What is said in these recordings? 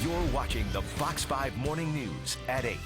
You're watching the Fox 5 Morning News at 8.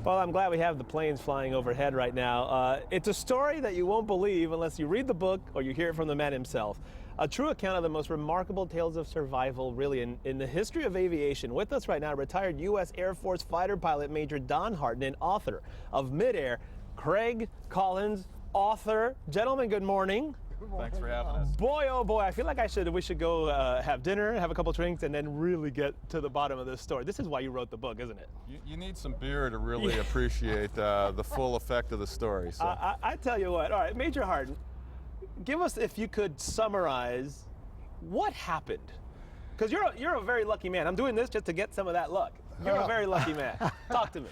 Well, I'm glad we have the planes flying overhead right now. It's a story that you won't believe unless you read the book or you hear it from the man himself. A true account of the most remarkable tales of survival, really, in the history of aviation. With us right now, retired U.S. Air Force fighter pilot Major Don Harten and author of Midair, Craig Collins, author. Gentlemen, good morning. Thanks for having us. Boy, oh boy, I feel like we should go have dinner, have a couple drinks, and then really get to the bottom of this story. This is why you wrote the book, isn't it? You need some beer to really appreciate the full effect of the story. So. I tell you what, all right, Major Harten, give us, if you could summarize what happened. Because you're a very lucky man. I'm doing this just to get some of that luck. You're a very lucky man. Talk to me.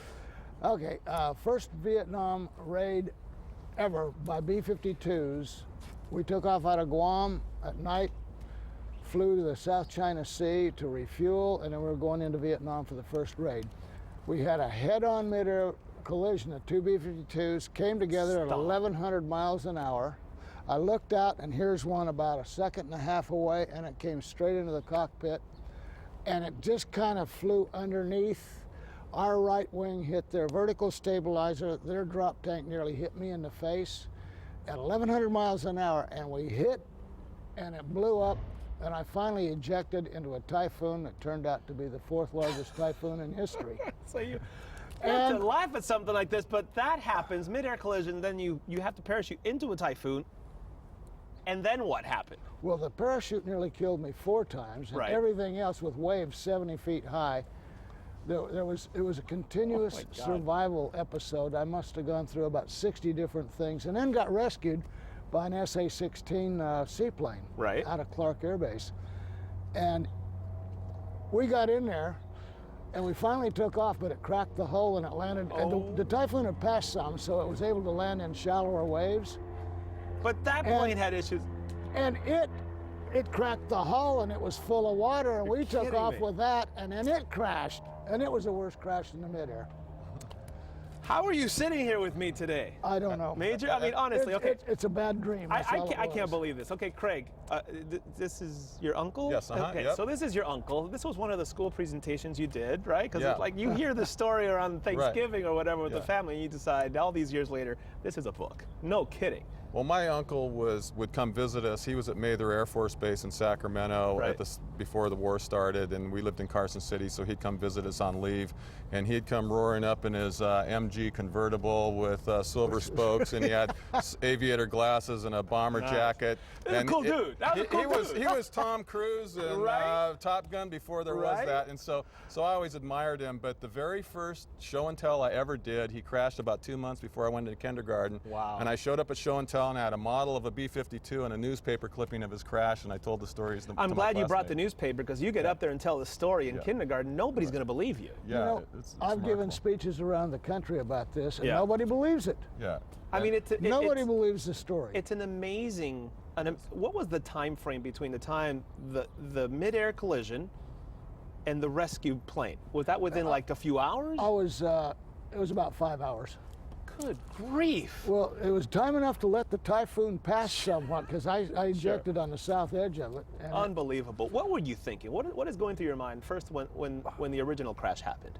Okay, first Vietnam raid ever by B-52s. We took off out of Guam at night, flew to the South China Sea to refuel, and then we were going into Vietnam for the first raid. We had a head-on midair collision of two B-52s, came together at 1,100 miles an hour. I looked out, and here's one about a second and a half away, and it came straight into the cockpit, and it just kind of flew underneath. Our right wing hit their vertical stabilizer. Their drop tank nearly hit me in the face at 1,100 miles an hour, and we hit, and it blew up, and I finally ejected into a Typhoon that turned out to be the fourth largest Typhoon in history. So you have to laugh at something like this, but that happens, mid-air collision, then you have to parachute into a Typhoon, and then what happened? Well, the parachute nearly killed me 4 times, and right. Everything else with waves 70 feet high. It was a continuous survival episode. I must have gone through about 60 different things, and then got rescued by an SA-16 seaplane out of Clark Air Base. And we got in there, and we finally took off, but it cracked the hull and it landed. And the Typhoon had passed some, so it was able to land in shallower waves. But that plane had issues. And it cracked the hull, and it was full of water, and we took off with that, and then it crashed. And it was the worst crash in the midair. How are you sitting here with me today? I don't know. Major, I mean, honestly, okay. It's a bad dream. I can't believe this. Okay, Craig, this is your uncle? Yes, Okay, yep. so this is your uncle. This was one of the school presentations you did, right? Because like you hear the story around Thanksgiving or whatever with the family, and you decide all these years later, this is a book. No kidding. Well, my uncle would come visit us. He was at Midair Air Force Base in Sacramento before the war started, and we lived in Carson City, so he'd come visit us on leave, and he'd come roaring up in his MG convertible with silver spokes, and he had aviator glasses and a bomber jacket. And a cool dude. That was a cool dude. He was Tom Cruise and Top Gun before there was that, and so I always admired him. But the very first show and tell I ever did, he crashed about 2 months before I went into kindergarten. Wow. And I showed up at show and tell, and I had a model of a B-52 and a newspaper clipping of his crash, and I told the stories to I'm my glad you brought the classmates. newspaper, because you get up there and tell the story in kindergarten, nobody's going to believe you. Yeah, you know, it's I've given remarkable. speeches around the country about this, and nobody believes it. Yeah. I mean, nobody believes the story. It's an amazing. What was the time frame between the time the mid-air collision and the rescue plane? Was that within like a few hours? It was about 5 hours. Good grief. Well, it was time enough to let the Typhoon pass somewhat, because I ejected on the south edge of it. And unbelievable. What were you thinking? What is going through your mind first when the original crash happened?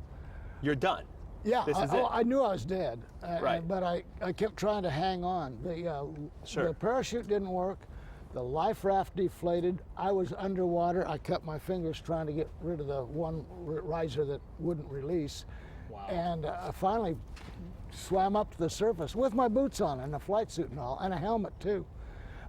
You're done. Yeah, This is it. I knew I was dead, Right. but I kept trying to hang on. The parachute didn't work. The life raft deflated. I was underwater. I cut my fingers trying to get rid of the one riser that wouldn't release. Wow. And I finally swam up to the surface with my boots on and a flight suit and all, and a helmet too.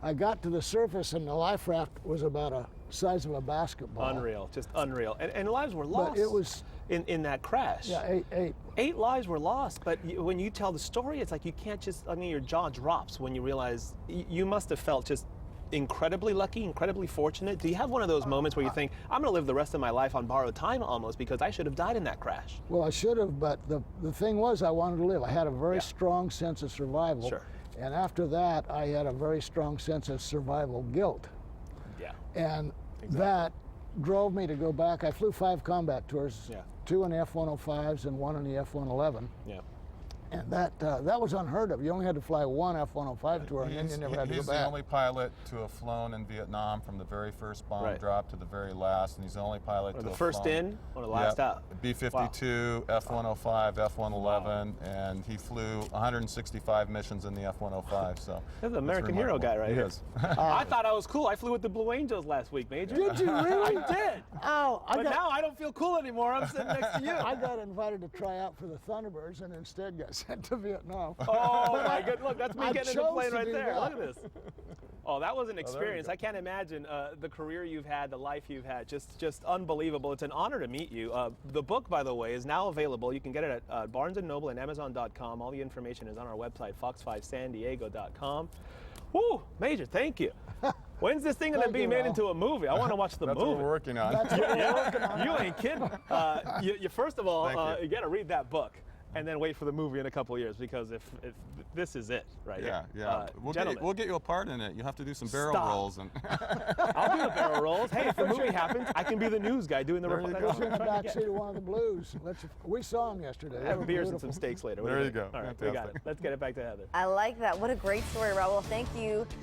I got to the surface, and the life raft was about the size of a basketball. Unreal, just unreal. And lives were lost. But it was in that crash. Yeah, eight. 8 lives were lost. But when you tell the story, it's like you can't just. I mean, your jaw drops when you realize you must have felt just incredibly lucky, incredibly fortunate. Do you have one of those moments where you think, I'm going to live the rest of my life on borrowed time almost, because I should have died in that crash? Well, I should have, but the thing was, I wanted to live. I had a very strong sense of survival. Sure. And after that, I had a very strong sense of survival guilt. Yeah. And that drove me to go back. I flew 5 combat tours, 2 in the F-105s and 1 in the F-111. Yeah. And that was unheard of. You only had to fly one F-105 tour, and then you never had to go He's the back. only pilot to have flown in Vietnam from the very first bomb drop to the very last, and he's the only pilot to the have first flown. in or the last out? B-52, F-105, F-111, and he flew 165 missions in the F-105. So That's an American hero guy right here. I thought I was cool. I flew with the Blue Angels last week, Major. Did you really? I did. Oh, But now I don't feel cool anymore. I'm sitting next to you. I got invited to try out for the Thunderbirds and instead got sent to Vietnam. Oh my good! Look, that's me I getting in the chose plane to right do there. that. Look at this. Oh, that was an there you experience. go. I can't imagine the career you've had, the life you've had. Just unbelievable. It's an honor to meet you. The book, by the way, is now available. You can get it at Barnes & Noble and Amazon.com. All the information is on our website, fox5sandiego.com. Woo, Major, thank you. When's this thing going to Thank be you, made Raoul. into a movie? I want to watch the That's movie. what we're working on. That's what we're working on. You ain't kidding. You first of all, Thank you got to read that book and then wait for the movie in a couple of years, because if this is it right Yeah, here. yeah. Gentlemen, We'll get you a part in it. You have to do some barrel Stop. rolls. And I'll do the barrel rolls. Hey, if the movie happens, I can be the news guy doing the There you report. go. That's He's what in I'm the trying to back get. seat of one of the Blues. We saw him yesterday. They Have were beers and some beautiful. steaks later. What There do you go. think? All right, we got it. Fantastic. Let's get it back to Heather. I like that. What a great story, Raoul. Thank you